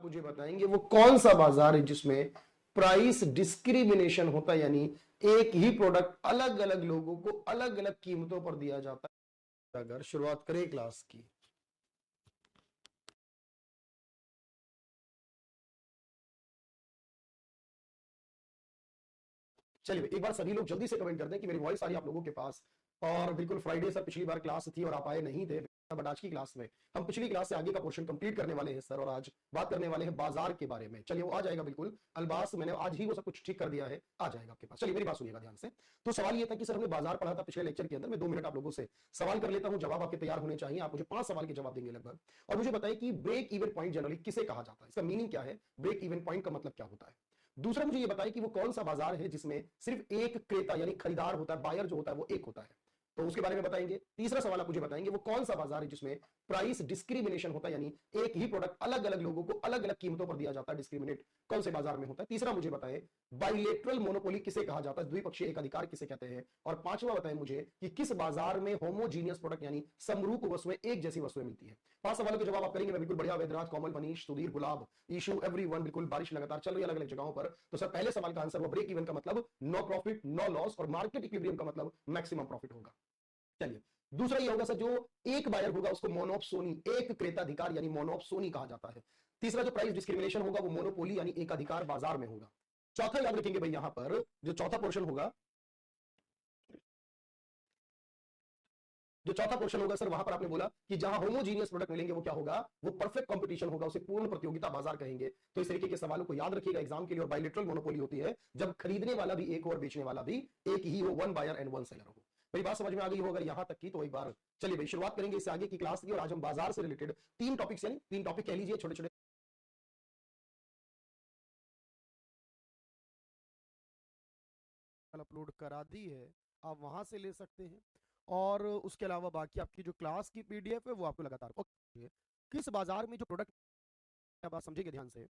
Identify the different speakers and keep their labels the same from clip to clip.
Speaker 1: मुझे बताएंगे वो कौन सा बाजार है जिसमें प्राइस डिस्क्रिमिनेशन होता है, यानी एक ही प्रोडक्ट अलग अलग लोगों को अलग अलग कीमतों पर दिया जाता है। अगर शुरुआत करें क्लास की। चलिए एक बार सभी लोग जल्दी से कमेंट कर दें कि मेरी वॉइस आ रही है आप लोगों के पास। और बिल्कुल फ्राइडे सर पिछली बार क्लास थी और आप आए नहीं थे, बट आज की क्लास में हम पिछली क्लास से आगे का पोर्शन कंप्लीट करने वाले हैं सर, और आज बात करने वाले हैं बाजार के बारे में। चलिए वो आ जाएगा बिल्कुल अलबास, मैंने आज ही वो सब कुछ ठीक कर दिया है, आ जाएगा आपके पास। चलिए मेरी बात सुनिएगा ध्यान से। तो सवाल ये था कि सर हमने बाजार पढ़ा था पिछले लेक्चर के अंदर। मैं 2 मिनट आप लोगों से सवाल कर लेता हूं, जवाब आपके तैयार होने चाहिए। आप मुझे 5 सवाल के जवाब देंगे लगभग, और मुझे बताइए कि ब्रेक इवन पॉइंट जनरली किसे कहा जाता है, इसका मीनिंग क्या है, ब्रेक इवन पॉइंट का मतलब क्या होता है। दूसरा मुझे ये बताइए कि वो कौन सा बाजार है जिसमें सिर्फ एक क्रेता यानी खरीदार होता है, बायर जो होता है वो एक होता है, तो उसके बारे में बताएंगे। तीसरा सवाल आप मुझे बताएंगे वो कौन सा बाजार है जिसमें प्राइस डिस्क्रिमिनेशन होता है, यानी एक ही प्रोडक्ट अलग अलग लोगों को अलग अलग कीमतों पर दिया जाता है, डिस्क्रिमिनेट कौन से बाजार में होता है। तीसरा मुझे बताएं बाइलेटरल मोनोपोली किसे कहा जाता है, द्विपक्षीय एक अधिकार किसे कहते हैं। और पांचवा बताएं मुझे कि किस बाजार में होमोजीनियस प्रोडक्ट यानी समरूप वस्तुएं, एक जैसी वस्तुएं मिलती है। 5 सवालों के जवाब आप करेंगे। मैं बिल्कुल बढ़िया, वेदराज, कोमल, मनीष, सुधीर, गुलाब, ईशू, एवरीवन, बिल्कुल बारिश लगातार चल रही है अलग अलग जगहों पर। तो सर पहले सवाल का आंसर वो ब्रेक इवन का मतलब नो प्रॉफिट नो लॉस, और मार्केट इक्विलिब्रियम का मतलब मैक्सिमम प्रॉफिट होगा। चलिए दूसरा ये होगा सर जो एक बायर होगा उसको मोनोप्सोनी, एक क्रेताधिकार यानी मोनोप्सोनी कहा जाता है। तीसरा जो प्राइस डिस्क्रिमिनेशन होगा वो मोनोपोली यानी एक अधिकार बाजार में होगा। चौथा याद रखेंगे भाई, यहां पर जो चौथा पोर्शन होगा, जो चौथा पोर्शन होगा सर, वहां पर आपने बोला कि जहां होमोजीनियस प्रोडक्ट मिलेंगे वो क्या होगा, वो परफेक्ट कंपटीशन होगा, उसे पूर्ण प्रतियोगिता बाजार कहेंगे। तो इस तरीके के सवालों को याद रखिएगा एग्जाम के लिए। और बायलेटरल मोनोपोली होती है जब खरीदने वाला भी एक हो और बेचने वाला भी एक ही हो, one buyer and one seller हो। मेरी बात समझ में आ गई हो अगर यहां तक की, तो एक बार चलिए भाई शुरुआत करेंगे इससे आगे की क्लास की। और आज हम बाजार से रिलेटेड 3 टॉपिक्स, यानी 3 टॉपिक कह लीजिए छोटे छोटे अपलोड करा दी है, आप वहां से ले सकते हैं। और उसके अलावा बाकी आपकी जो क्लास की पीडीएफ है वो आपको लगातार ओके। किस बाजार में जो प्रोडक्ट, आप बात समझेंगे ध्यान से,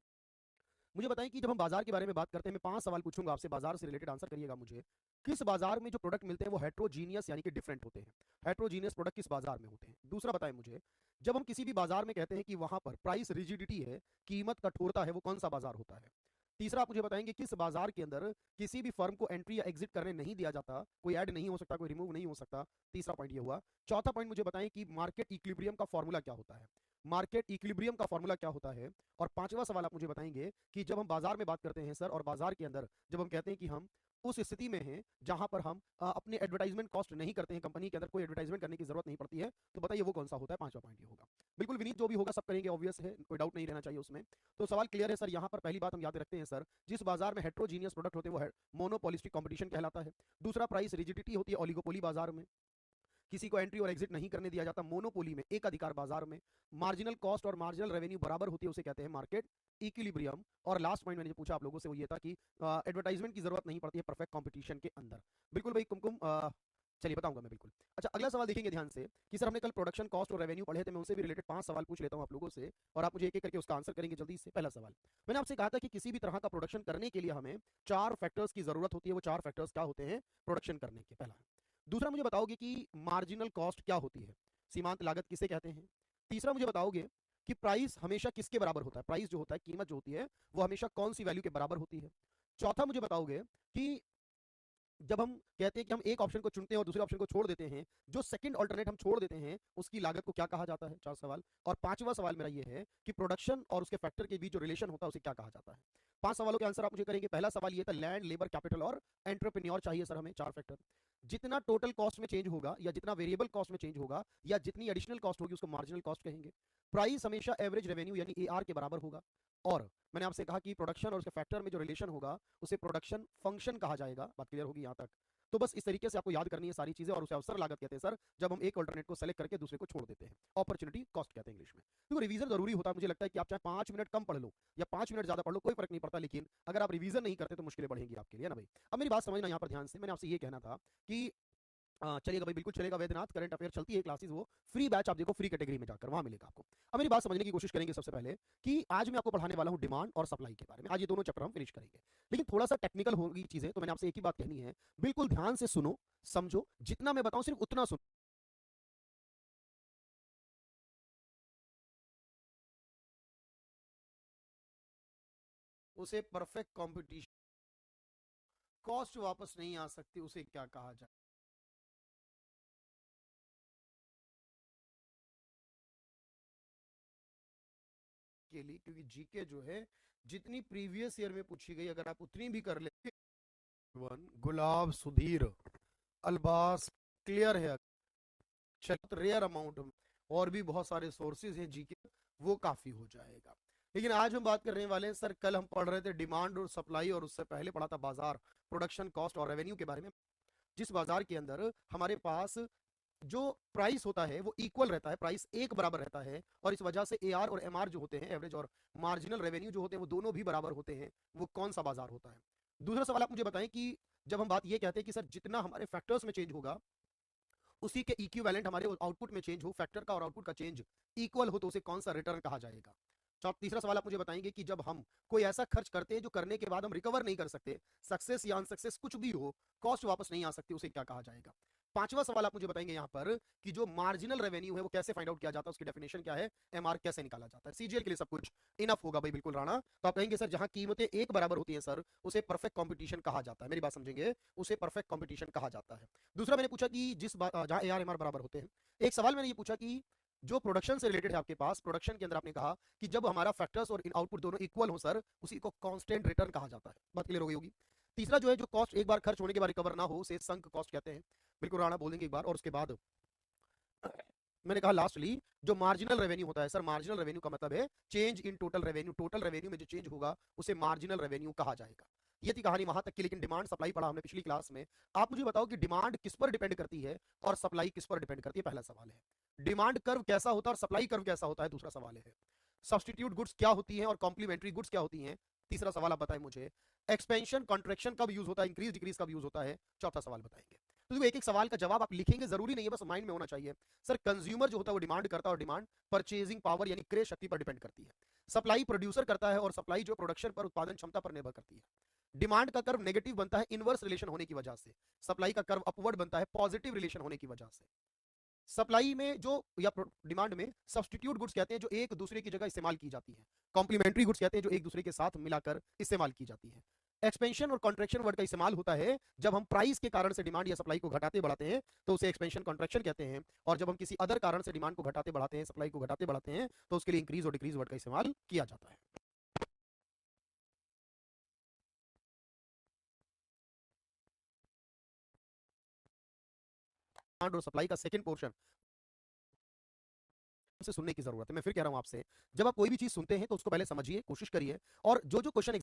Speaker 1: मुझे बताएं कि जब हम बाजार के बारे में बात करते हैं, मैं 5 सवाल पूछूंगा आपसे बाजार से रिलेटेड, आंसर करिएगा मुझे। किस बाजार में जो प्रोडक्ट मिलते हैं वो हेट्रोजीनियस यानी कि डिफरेंट होते हैं, हेट्रोजीनियस प्रोडक्ट किस बाजार में होते हैं। दूसरा बताएं मुझे, जब हम किसी भी बाजार में कहते हैं कि वहां पर प्राइस रिजिडिटी है, कीमत कठोरता है, वो कौन सा बाजार होता है। तीसरा आप मुझे बताएंगे किस बाजार के अंदर किसी भी फर्म को एंट्री या एग्जिट करने नहीं दिया जाता, कोई ऐड नहीं हो सकता, कोई रिमूव नहीं हो सकता। तीसरा पॉइंट ये हुआ। चौथा पॉइंट मुझे बताएं कि मार्केट इक्विलिब्रियम का फॉर्मूला क्या होता है, मार्केट इक्विलिब्रियम का फॉर्मूला क्या होता है। और पांचवा सवाल आप मुझे बताएंगे कि जब हम बाजार में बात करते हैं सर, और बाजार के अंदर जब हम कहते हैं कि हम उस स्थिति में हैं जहां पर हम अपने एडवर्टाइजमेंट कॉस्ट नहीं करते हैं, कंपनी के अंदर कोई एडवर्टाइजमेंट करने की जरूरत नहीं पड़ती है, तो बताइए वो कौन सा होता है। पांचवा पॉइंट ये होगा। बिल्कुल विनीत, जो भी होगा सब करेंगे, ऑब्वियस है, कोई डाउट नहीं रहना चाहिए उसमें। तो सवाल क्लियर है सर। यहाँ पर पहली बात हम याद रखते हैं सर, जिस बाजार में हेट्रोजीनियस प्रोडक्ट होते हैं वो मोनोपोलिस्टिक कंपटीशन कहलाता है। दूसरा प्राइस रिजिडिटी होती है ओलिगोपोली बाजार में, किसी को एंट्री और एग्जिट नहीं करने दिया जाता। मोनोपोली में, एक अधिकार बाजार में, मार्जिनल कॉस्ट और मार्जिनल रेवेन्यू बराबर होती है, उसे कहते हैं मार्केट इक्विलिब्रियम। और लास्ट पॉइंट मैंने जो पूछा आप लोगों से वो ये था कि एडवर्टाइजमेंट की जरूरत नहीं पड़ती है परफेक्ट कंपटीशन के अंदर। बिल्कुल भाई कुमकुम, चलिए बताऊंगा मैं बिल्कुल। अच्छा अगला सवाल देखेंगे ध्यान से कि सर हमने कल प्रोडक्शन कॉस्ट और रेवेन्यू पढ़े थे, मैं उनसे भी रिलेटेड 5 सवाल पूछ लेता हूं आप लोगों से, और आप मुझे एक एक करके उसका आंसर करेंगे जल्दी से। पहला सवाल, मैंने आपसे कहा था कि किसी भी तरह का प्रोडक्शन करने के लिए हमें 4 फैक्टर्स की जरूरत होती है। वो 4 फैक्टर्स क्या होते हैं प्रोडक्शन करने के, पहला। दूसरा मुझे बताओगे कि मार्जिनल कॉस्ट क्या होती है, सीमांत लागत किसे कहते हैं। तीसरा मुझे बताओगे कि प्राइस हमेशा किसके बराबर होता है, प्राइस जो होता है, कीमत जो होती है, वो हमेशा कौन सी वैल्यू के बराबर होती है। चौथा मुझे बताओगे कि जब हम कहते हैं कि हम एक ऑप्शन को चुनते हैं और दूसरे ऑप्शन को छोड़ देते हैं, जो सेकंड अल्टरनेट हम छोड़ देते हैं उसकी लागत को क्या कहा जाता है। 4 सवाल। और पांचवा सवाल मेरा ये है कि प्रोडक्शन और उसके फैक्टर के बीच जो रिलेशन होता है उसे क्या कहा जाता है। 5 सवालों के आंसर आप मुझे करेंगे। पहला सवाल ये था, लैंड, लेबर, कैपिटल और एंटरप्रेन्योर चाहिए सर हमें 4 फैक्टर। जितना टोटल कॉस्ट में चेंज होगा या जितना वेरिएबल कॉस्ट में चेंज होगा या जितनी एडिशनल कॉस्ट होगी उसको मार्जिनल कॉस्ट कहेंगे। प्राइस हमेशा एवरेज रेवेन्यू यानी एआर के बराबर होगा। और मैंने आपसे कहा कि प्रोडक्शन और उसके फैक्टर में जो रिलेशन होगा उसे प्रोडक्शन फंक्शन कहा जाएगा। बात क्लियर होगी यहां तक। तो बस इस तरीके से आपको याद करनी है सारी चीजें, और उसे अवसर लागत कहते हैं सर जब हम एक अल्टरनेट को सेलेक्ट करके दूसरे को छोड़ देते हैं। अपॉर्चुनिटी कॉस्ट कहते हैं इंग्लिश में। तो रिवीजन जरूरी होता है। मुझे लगता है कि आप चाहे 5 मिनट कम पढ़ लो या 5 मिनट ज्यादा पढ़ लो, कोई फर्क नहीं पड़ता, लेकिन अगर आप रिवीजन नहीं करते तो मुश्किलें बढ़ेंगी आपके लिए ना भाई। अब मेरी बात समझना यहाँ पर ध्यान से, मैंने आपसे ये कहना था कि चलेगा भाई, बिल्कुल चलेगा। वैद्यनाथ करंट अफेयर चलती है क्लासेस, वो फ्री बैच आप देखो, फ्री कैटेगरी में जाकर वहां मिलेगा आपको। अब मेरी बात समझने की कोशिश करेंगे सबसे पहले कि आज मैं आपको पढ़ाने वाला हूं डिमांड और सप्लाई के बारे में। आज ये दोनों चैप्टर हम फिनिश करेंगे, लेकिन थोड़ा सा टेक्निकल होगी चीजें, तो मैंने आपसे एक ही बात कहनी है, बिल्कुल ध्यान से सुनो, समझो, जितना मैं बताऊं सिर्फ उतना सुनो। उसे परफेक्ट कंपटीशन, कॉस्ट वापस नहीं आ सकती, उसे क्या कहा जाए? के लिए, क्योंकि जीके जो है जितनी प्रीवियस ईयर में पूछी गई अगर आप उतनी भी कर लेते, गुलाब, सुधीर, अलबास, क्लियर है, रेयर अमाउंट में, और भी बहुत सारे सोर्सेज हैं जीके, वो काफी हो जाएगा। लेकिन आज हम बात करने वाले हैं सर, कल हम पढ़ रहे थे डिमांड और सप्लाई, और उससे पहले पढ़ा था बाजार, प्रोडक्शन कॉस्ट और रेवेन्यू के बारे में। जिस बाजार के अंदर हमारे पास जो प्राइस होता है वो इक्वल रहता है, प्राइस एक बराबर रहता है, और इस वजह से एआर और एमआर जो होते हैं, एवरेज और मार्जिनल रेवेन्यू जो होते हैं, वो दोनों भी बराबर होते हैं, वो कौन सा बाजार होता है? दूसरा सवाल आप मुझे बताएं कि जब हम बात ये कहते हैं कि सर जितना हमारे फैक्टर्स में चेंज होगा उसी के इक्विवेलेंट हमारे आउटपुट में चेंज हो, फैक्टर का और आउटपुट का चेंज इक्वल हो, तो उसे कौन सा रिटर्न कहा जाएगा? तीसरा सवाल आप मुझे बताएंगे कि जब हम कोई ऐसा खर्च करते हैं जो करने के बाद हम रिकवर नहीं कर सकते, सक्सेस या अनसक्सेस कुछ भी हो, कॉस्ट वापस नहीं आ सकती, उसे क्या कहा जाएगा? पांचवा सवाल आप मुझे बताएंगे यहाँ पर कि जो मार्जिनल रेवेन्यू है वो कैसे फाइंड आउट किया जाता है, उसकी डेफिनेशन क्या है, एमआर कैसे निकाला जाता है? सीजीएल के लिए सब कुछ इनफ होगा भाई, बिल्कुल राणा। तो आप कहेंगे सर जहां कीमतें एक बराबर होती हैं सर, उसे परफेक्ट कंपटीशन कहा जाता है, मेरी बात समझेंगे, उसे परफेक्ट कंपटीशन कहा जाता है। दूसरा मैंने पूछा कि जहां एआर एमआर बराबर होते हैं, एक सवाल मैंने ये पूछा कि जो प्रोडक्शन से रिलेटेड है आपके पास, प्रोडक्शन के अंदर आपने कहा कि जब हमारा फैक्टर्स और आउटपुट दोनों इक्वल हो सर, उसी को कांस्टेंट रिटर्न कहा जाता है। बात क्लियर हो गई होगी। तीसरा जो है, जो कॉस्ट एक बार खर्च होने के बाद रिकवर ना हो, उसे संक कॉस्ट कहते हैं। बिल्कुल राणा बोलेंगे एक बार, और उसके बाद मैंने कहा लास्टली जो मार्जिनल रेवेन्यू होता है सर, मार्जिनल रेवेन्यू का मतलब है change in total revenue, total revenue में जो चेंज होगा उसे मार्जिनल रेवेन्यू कहा जाएगा। ये थी कहानी वहां तक की। लेकिन डिमांड सप्लाई पढ़ा हमने पिछली क्लास में। आप मुझे बताओ कि डिमांड किस पर डिपेंड करती है और सप्लाई किस पर डिपेंड करती है, पहला सवाल है। डिमांड कर्व कैसा होता है और सप्लाई कर्व कैसा होता है, दूसरा सवाल है। सब्सटीट्यूट गुड्स क्या होती हैं और कॉम्प्लीमेंट्री गुड्स क्या होती हैं, तीसरा सवाल आप बताएं मुझे। एक्सपेंशन कॉन्ट्रेक्शन कब यूज होता है, इंक्रीज डिक्रीज कब यूज होता है, चौथा सवाल बताएंगे। तो एक एक सवाल का जवाब आप लिखेंगे, जरूरी नहीं है, बस माइंड में होना चाहिए। सर कंज्यूमर जो होता है वो डिमांड करता है, और डिमांड परचेजिंग पावर यानी क्रय शक्ति पर डिपेंड करती है। सप्लाई प्रोड्यूसर करता है, और सप्लाई जो प्रोडक्शन पर, उत्पादन क्षमता पर निर्भर करती है। डिमांड का कर्व नेगेटिव बनता है इनवर्स रिलेशन होने की वजह से, सप्लाई का कर्व अपवर्ड बनता है पॉजिटिव रिलेशन होने की वजह से। सप्लाई में जो या डिमांड में सब्सटीट्यूट गुड्स कहते हैं जो एक दूसरे की जगह इस्तेमाल की जाती है। कॉम्प्लीमेंट्री गुड्स कहते हैं जो एक दूसरे के साथ मिलाकर इस्तेमाल की जाती है। एक्सपेंशन और कॉन्ट्रेक्शन वर्ड का इस्तेमाल होता है जब हम प्राइस के कारण से डिमांड या सप्लाई को घटाते बढ़ाते हैं, तो उसे एक्सपेंशन कॉन्ट्रेक्शन कहते हैं। और जब हम किसी अदर कारण से डिमांड को घटाते बढ़ाते हैं, सप्लाई को घटाते बढ़ाते हैं, तो उसके लिए इंक्रीज और डिक्रीज वर्ड का इस्तेमाल किया जाता है। डिमांड और सप्लाई का सेकंड पोर्शन से सुनने की जरूरत है। मैं फिर कह रहा हूं आपसे, जब आप कोई भी चीज सुनते हैं तो उसको पहले समझिए, कोशिश करिए, और जो जो क्वेश्चन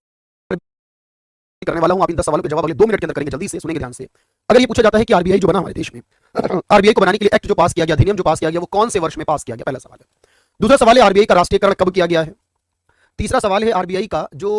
Speaker 1: करने वाला हूं, आप इन 10 सवालों के जवाब अगले 2 मिनट के अंदर करेंगे, जल्दी से सुनेंगे ध्यान से। अगर ये पूछा जाता है कि आरबीआई जो बना हमारे देश में, आरबीआई को बनाने के लिए एक्ट जो पास किया गया, अधिनियम जो पास किया गया, वो कौन से वर्ष में पास किया गया, पहला सवाल है। दूसरा सवाल है आरबीआई का राष्ट्रीयकरण कब किया गया है। तीसरा सवाल है आरबीआई का जो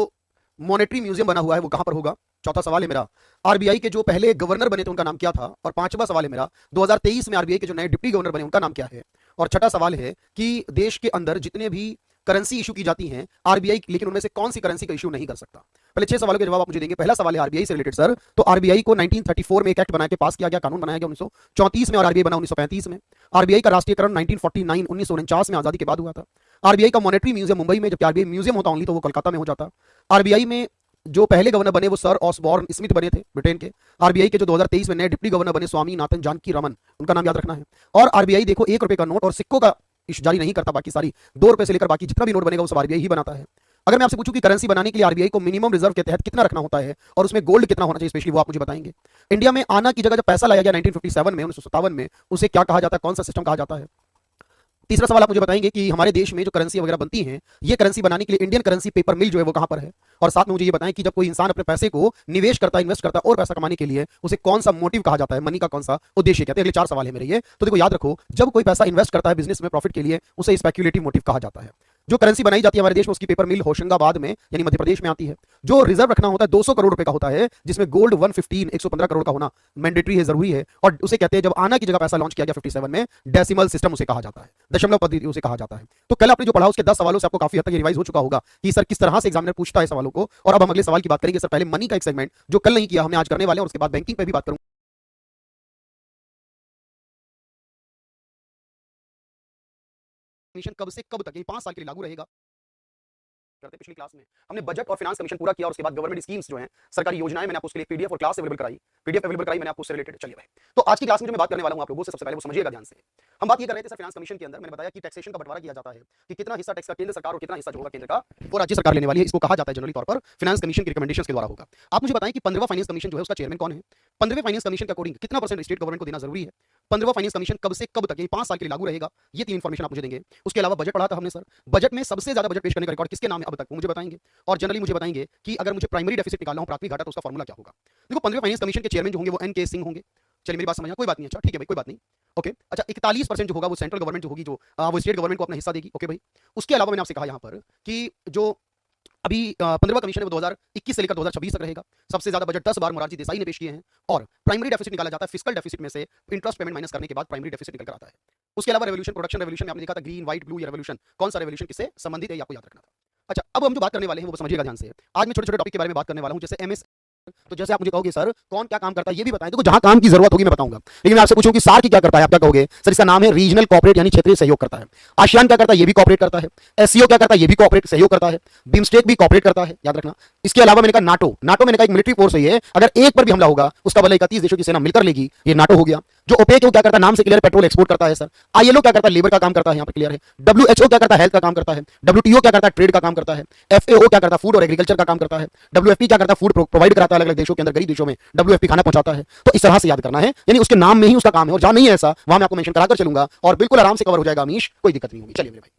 Speaker 1: मॉनेटरी म्यूजियम बना हुआ है वो कहां पर होगा। चौथा सवाल है मेरा, आरबीआई के जो पहले गवर्नर बने थे उनका नाम क्या था। और पांचवा सवाल है मेरा, 2023 में आरबीआई के जो नए डिप्टी गवर्नर बने उनका नाम क्या है। और छठा सवाल है कि देश के अंदर जितने भी करेंसी इशू की जाती हैं आरबीआई, लेकिन उनमें से कौन सी करेंसी का इशू नहीं कर सकता। पहले 6 सवालों के जवाब आप मुझे देंगे। पहला सवाल है आरबीआई से रिलेटेड सर, तो आरबीआई को 1934 में एक एक्ट बना के पास किया गया, कानून बनाया गया 1934 में, और आरबीआई बना 1935 में। आरबीआई का राष्ट्रीयकरण 1949 1949 में आजादी के बाद हुआ था। आरबीआई का मॉनेटरी म्यूजियम मुंबई में, जबकि आरबीआई म्यूजियम होता ओनली तो वो कोलकाता में हो जाता। आरबीआई में जो पहले गवर्नर बने वो सर ऑसबॉर्न स्मिथ बने थे, ब्रिटेन के। आरबीआई के जो 2023 में नए डिप्टी गवर्नर बने स्वामी नाथन जानकी रमन, उनका नाम याद रखना है। और आरबीआई देखो 1 रुपए का नोट और सिक्कों का जारी नहीं करता, बाकी सारी 2 रुपए से लेकर बाकी जितना भी नोट बनेगा वो सब आरबीआई ही बनाता है। अगर मैं आपसे पूछूं कि करेंसी बनाने के लिए आरबीआई को मिनिमम रिजर्व के तहत कितना रखना होता है और उसमें गोल्ड कितना होना चाहिए स्पेशली, वो आप मुझे बताएंगे। इंडिया में आना की जगह जब पैसा लाया गया 1957 में, 1957 में, उसे क्या कहा जाता है, कौन सा सिस्टम कहा जाता है। तीसरा सवाल आप मुझे बताएंगे कि हमारे देश में जो करेंसी वगैरह बनती हैं, ये करेंसी बनाने के लिए इंडियन करेंसी पेपर मिल जो है वो कहां पर है। और साथ में मुझे ये बताएं कि जब कोई इंसान अपने पैसे को निवेश करता है, इन्वेस्ट करता है और पैसा कमाने के लिए, उसे कौन सा मोटिव कहा जाता है, मनी का कौन सा उद्देश्य कहते हैं। अगले 4 सवाल है मेरे ये, तो देखो याद रखो, जब कोई पैसा इन्वेस्ट करता है बिजनेस में प्रॉफिट के लिए, उसे स्पेक्युलेटिव मोटिव कहा जाता है। जो करेंसी बनाई जाती है हमारे देश में, उसकी पेपर मिल होशंगाबाद में यानी मध्य प्रदेश में आती है। जो रिजर्व रखना होता है 200 करोड़ रुपए का होता है, जिसमें गोल्ड 115 करोड़ का होना मैंडेटरी है, जरूरी है। और उसे कहते हैं, जब आना की जगह पैसा लॉन्च किया गया 57 में, डेसिमल सिस्टम उसे कहा जाता है, दशमलव पद्धति उसे कहा जाता है। तो कल आपने जो पढ़ा उसके 10 सवालों से आपको काफी हद तक रिवाइज हो चुका होगा कि सर किस तरह से एग्जामिनर पूछता है सवालों को। और अब हम अगले सवाल की बात करेंगे। सर पहले मनी का एक सेगमेंट जो कल नहीं किया हमने आज करने वाले हैं, और उसके बाद बैंकिंग पे भी बात करूंगा। कब से कब तक, 5 साल के लिए लागू रहेगा। करते पिछली क्लास में हमने बजट और फाइनेंस कमीशन पूरा किया और उसके बाद गवर्नमेंट स्कीम्स जो हैं सरकारी योजनाएं मैंने आपको उसके लिए पीडीएफ और क्लास अवेलेबल कराई मैंने आपको उससे रिलेटेड। चलिए भाई, तो आज की क्लास में जो मैं बात करने वाला हूं आप लोगों से, सबसे पहले वो समझिएगा ध्यान से। हम बात ये कर रहे थे सर फाइनेंस कमीशन के अंदर, मैंने बताया कि टैक्सेशन का बंटवारा किया जाता है कि कितना हिस्सा टैक्स का केंद्र सरकार और कितना हिस्सा जो होगा केंद्र का वो राज्य सरकार लेने वाली है। इसको कहा जाता है जनरली तौर पर फाइनेंस कमीशन की रिकमेंडेशंस के द्वारा होगा। आप मुझे बताएं कि 15वां फाइनेंस कमीशन जो है उसका चेयरमैन कौन है? 15वें फाइनेंस कमीशन के अकॉर्डिंग कितना परसेंट स्टेट गवर्नमेंट को देना जरूरी है? 15वां फाइनेंस कमीशन कब से कब तक, यानी 5 साल के लिए लागू रहेगा? ये 3 इन्फॉर्मेशन आप मुझे देंगे। उसके अलावा बजट पढ़ा था हमने सर, बजट में सबसे ज्यादा बजट पेश करने का रिकॉर्ड किसके नाम है अब तक, वो मुझे बताएंगे। और जनरली मुझे बताएंगे कि अगर मुझे प्राइमरी डेफिसिट निकालना हो, प्राथमिक घाटा, तो उसका फॉर्मूला क्या होगा। देखो 15वें फाइनेंस कमीशन के चेयरमैन जो होंगे वो एन के सिंह होंगे। चलिए मेरी बात समझना, कोई बात नहीं, अच्छा ठीक है भाई, कोई बात नहीं, ओके। अच्छा 41% जो होगा वो सेंट्रल गवर्नमेंट जो होगी, जो वो स्टेट गवर्नमेंट को अपना हिस्सा देगी, ओके भाई। उसके अलावा मैंने आपसे कहा यहाँ पर कि जो अभी 15वां कमीशन है वो 2021 से लेकर 2026 तक रहेगा। सबसे ज्यादा बजट 10 बार मोरारजी देसाई ने पेश किए हैं और प्राइमरी डेफिसिट निकाला जाता है फिस्कल डेफिसिट में से, इंटरेस्ट पेमेंट माइनस करने के बाद प्राइमरी डेफिसिट निकल कर आता है। उसके अलावा रेवोल्यूशन, प्रोडक्शन रेवोल्यूशन में आपने देखा था ग्रीन, व्हाइट, ब्लू, या रेवोल्यूशन, कौन सा रेवोल्यूशन किससे संबंधित है, आपको याद रखना था। अच्छा अब हम जो बात करने वाले हैं वो समझिएगा ध्यान से। आज मैं छोटे छोटे टॉपिक के बारे में बात करने वाला हूं, जैसे एमएस। तो जैसे आप मुझे कहोगे सर कौन क्या काम करता है ये भी बताएं, देखो जहां काम की जरूरत होगी मैं बताऊंगा। लेकिन मैं आपसे पूछूं कि सार की क्या करता है, आप क्या कहोगे? सर इसका नाम है रीजनल कॉर्पोरेट यानी क्षेत्रीय सहयोग करता है। आसियान क्या करता है, ये भी कॉर्पोरेट करता है। एससीओ क्या करता है, ये भी कॉर्पोरेट सहयोग करता है। बिम्स्टेक भी कॉर्पोरेट करता है, याद रखना। इसके अलावा मैंने कहा नाटो, नाटो मैंने कहा एक मिलिट्री फोर्स है ये, अगर एक पर भी हमला होगा उसका बदला 31 देशों की सेना मिलकर लेगी, ये नाटो हो गया। जो ओपेक है वो क्या करता है, नाम से क्लियर, पेट्रोल एक्सपोर्ट करता है सर। आईएलओ क्या करता है, लेबर का काम करता है, यहाँ पर क्लियर है। डब्ल्यूएचओ क्या करता है, हेल्थ का काम करता है। डब्ल्यूटीओ क्या करता है, ट्रेड का काम करता है। एफएओ क्या करता है, फूड और एग्रीकल्चर का काम करता है। डब्ल्यूएफपी क्या करता है, फूड प्रोवाइड कराता है अलग अलग देशों के अंदर, गरीब देशों में डब्ल्यूएफपी खाना पहुंचाता है। तो इस तरह से याद करना है, यानी उसके नाम में ही उसका काम है, और जहां नहीं है ऐसा वहां मैं आपको मेंशन कराकर चलूंगा और बिल्कुल आराम से कवर हो जाएगा अमीश, कोई दिक्कत नहीं होगी। चलिए मेरे भाई,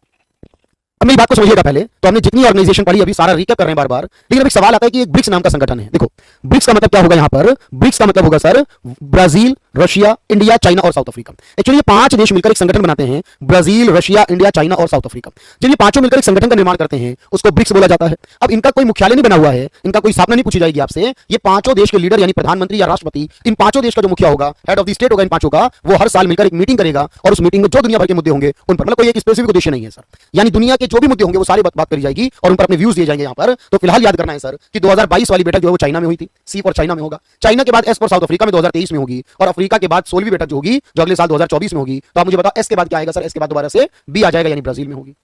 Speaker 1: अब मेरी बात को समझिएगा पहले। तो हमने जितनी ऑर्गेनाइजेशन पढ़ी अभी सारा रिकैप कर रहे हैं बार बार, लेकिन अब एक सवाल आता है कि एक ब्रिक्स नाम का संगठन है। देखो ब्रिक्स का मतलब क्या होगा यहाँ पर, ब्रिक्स का मतलब होगा sir Brazil, Russia, India, China और साउथ अफ्रीका। एक्चुअली ये 5 देश मिलकर एक संगठन बनाते हैं, ब्राजील, रशिया, इंडिया, चाइना और साउथ अफ्रीका। जब ये पांचों मिलकर एक संगठन का निर्माण करते हैं उसको ब्रिक्स बोला जाता है। अब इनका कोई मुख्यालय नहीं बना हुआ है, इनका कोई स्थापना नहीं पूछी जाएगी आपसे। ये पांचों देश के लीडर यानी प्रधानमंत्री या राष्ट्रपति, इन पांचों देश का जो मुखिया होगा, हेड ऑफ द स्टेट होगा इन पांचों का, वो हर साल मिलकर एक मीटिंग करेगा और उस मीटिंग में जो दुनिया भर के मुद्दे होंगे उन पर, मतलब कोई एक स्पेसिफिक उद्देश्य नहीं है सर, यानी दुनिया के जो भी मुद्दे होंगे वो सारे बात करी जाएगी और उन पर अपने व्यूज दिए जाएंगे यहाँ पर। तो फिलहाल याद करना है सर कि 2022 वाली बैठक जो है वो चाइना में हुई थी, सी फॉर चाइना में होगा। चाइना के बाद एस फॉर साउथ अफ्रीका में 2023 में होगी, और अफ्रीका के बाद 16वीं बैठक जो होगी जो अगले साल 2024 में होगी। तो आप मुझे बताओ एस के बाद क्या आएगा सर? एस के बाद दोबारा से बी आ जाएगा, यानी ब्राजील में होगी।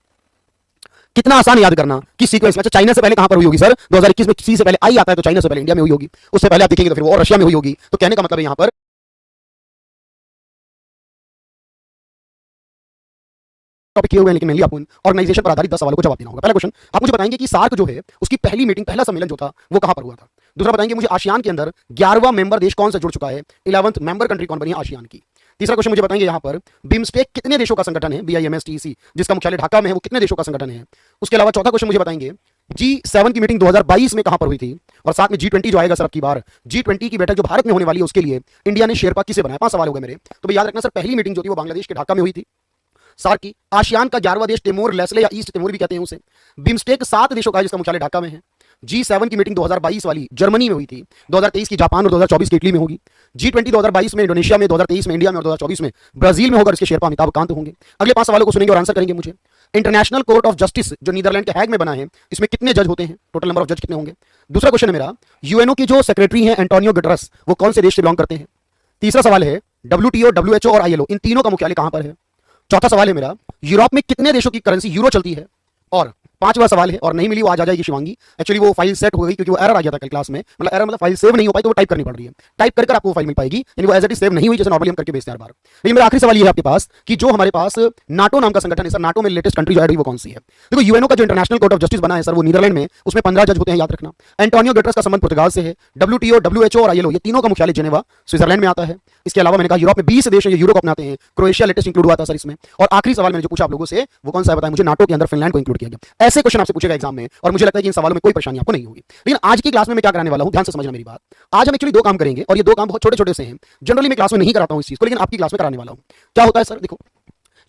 Speaker 1: कितना आसान याद करना कि सीक्वेंस में। अच्छा चाइना से पहले कहां पर हुई होगी सर? 2021 में सी से पहले आई आता है, तो चाइना से पहले इंडिया में हुई होगी, उससे पहले आप देखेंगे तो फिर वो रशिया में हुई होगी। तो कहने का मतलब है यहां पर टॉपिक किए हुए हैं, लेकिन मेनली आपको ऑर्गेनाइजेशन पर आधारित 10 सवालों को जवाब देना होगा। पहला क्वेश्चन आप मुझे बताएंगे कि सार्क जो है उसकी पहली मीटिंग, पहला सम्मेलन जो था वो कहां पर हुआ था। दूसरा बताएंगे मुझे आसियान के अंदर 11वां मेंबर देश कौन सा जुड़ चुका है, 11th मेंबर कंट्री कौन बनी है आसियान की। तीसरा क्वेश्चन मुझे बताएंगे यहाँ पर बिम्स्टेक कितने देशों का संगठन है, BIMSTEC, जिसका मुख्यालय ढाका में है, वो कितने देशों का संगठन है। उसके अलावा चौथा क्वेश्चन मुझे बताएंगे G7 की मीटिंग 2022 में कहां पर हुई थी, और साथ में G20 जो आएगा सर अब की बार, G20 की बैठक जो भारत में होने वाली है उसके लिए इंडिया ने शेरपा किसे बनाया। 5 सवाल हो गए मेरे। तो याद रखना सर पहली मीटिंग जो थी वो बांग्लादेश के ढाका में हुई थी सार्क की। आसियान का 11वां देश टिमोर लेस्ले या ईस्ट टिमोर भी कहते हैं उसे। बिम्स्टेक 7 देशों का जिसका मुख्यालय ढाका में है। G7 की मीटिंग 2022 वाली जर्मनी में हुई थी, 2023 की जापान और 2024 की इटली में होगी। G20 2022 में इंडोनेशिया में, 2023 में इंडिया में और 2024 में ब्राजील में होगा। इसके शेरपा अमिताभ कांत होंगे। अगले 5 सवालों को सुनेंगे और आंसर करेंगे मुझे। इंटरनेशनल कोर्ट ऑफ जस्टिस जो नीदरलैंड के हैग में बना है, इसमें कितने जज होते हैं, टोटल नंबर ऑफ जज कितने होंगे। दूसरा क्वेश्चन है मेरा, यूएनओ की जो सेक्रेटरी है एंटोनियो गुटेरेस, वो कौन से देश से बिलोंग करते हैं। तीसरा सवाल है WTO, WHO और ILO इन तीनों का मुख्यालय कहां पर है। चौथा सवाल है मेरा, यूरोप में कितने देशों की करेंसी यूरो चलती है। और 5वां सवाल है, और नहीं मिली वो आज आ जाएगी शिवांगी, एक्चुअली वो फाइल सेट हो गई क्योंकि वो एरर आ गया था कल क्लास में, मतलब एरर मतलब फाइल सेव नहीं हो पाई तो वो टाइप करनी पड़ रही है, टाइप कर आपको वो फाइल मिल पाएगी, यानी वो एज इट इज सेव नहीं हुई जैसे नॉर्मली हम करके भेजते हैं हर बार। लेकिन मेरा आखिरी सवाल ये है आपके पास कि जो हमारे पास नाटो नाम का संगठन है सर, नाटो में लेटेस्ट कंट्री जो ऐड हुई वो कौन सी है। देखो यूएनओ का जो इंटरनेशनल कोर्ट ऑफ जस्टिस बना है सर वो नीदरलैंड में, उसमें 15 जज होते हैं, याद रखना। एंटोनियो गुटेरेस का संबंध पुर्तगाल से है। WTO, WHO और ILO ये तीनों का मुख्यालय जेनेवा स्विट्जरलैंड में आता है। इसके अलावा मैंने कहा यूरोप में 20 देश हैं यूरो को अपनाते हैं, क्रोएशिया लेटेस्ट इंक्लूड हुआ था सर इसमें। और आखिरी सवाल मैंने जो पूछा आप लोगों से वो कौन सा है बताएं मुझे, नाटो के अंदर फिनलैंड को इंक्लूड किया गया। ऐसे क्वेश्चन आपसे पूछेगा एग्जाम में, और मुझे लगता है कि इन सवालों में कोई परेशानी आपको नहीं होगी। लेकिन आज की क्लास में मैं क्या कराने वाला हूं, ध्यान से समझना मेरी बात। आज हम एक्चुअली 2 काम करेंगे और ये 2 काम बहुत छोटे छोटे से हैं, जनरली मैं क्लास में नहीं कराता हूं इस चीज को, लेकिन आपकी क्लास में कराने वाला हूं। क्या होता है सर, देखो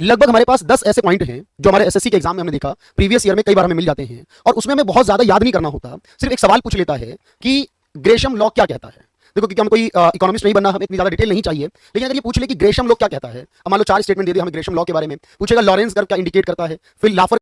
Speaker 1: लगभग हमारे पास 10 ऐसे पॉइंट हैं जो हमारे एसएससी के एग्जाम में हमने देखा, प्रीवियस ईयर में कई बार हमें मिल जाते हैं, और उसमें हमें बहुत ज्यादा याद नहीं करना होता, सिर्फ एक सवाल पूछ लेता है कि ग्रेशम लॉ क्या कहता है। देखो क्योंकि हम कोई इकोनॉमिस्ट नहीं बनना, हमें इतनी ज्यादा डिटेल नहीं चाहिए, लेकिन अगर ये पूछ ले कि ग्रेशम लॉ क्या कहता है, मान लो 4 स्टेटमेंट दे दे हमें ग्रेशम लॉ के बारे में, पूछेगा लॉरेंस कर्व क्या इंडिकेट करता है, फिर लाफर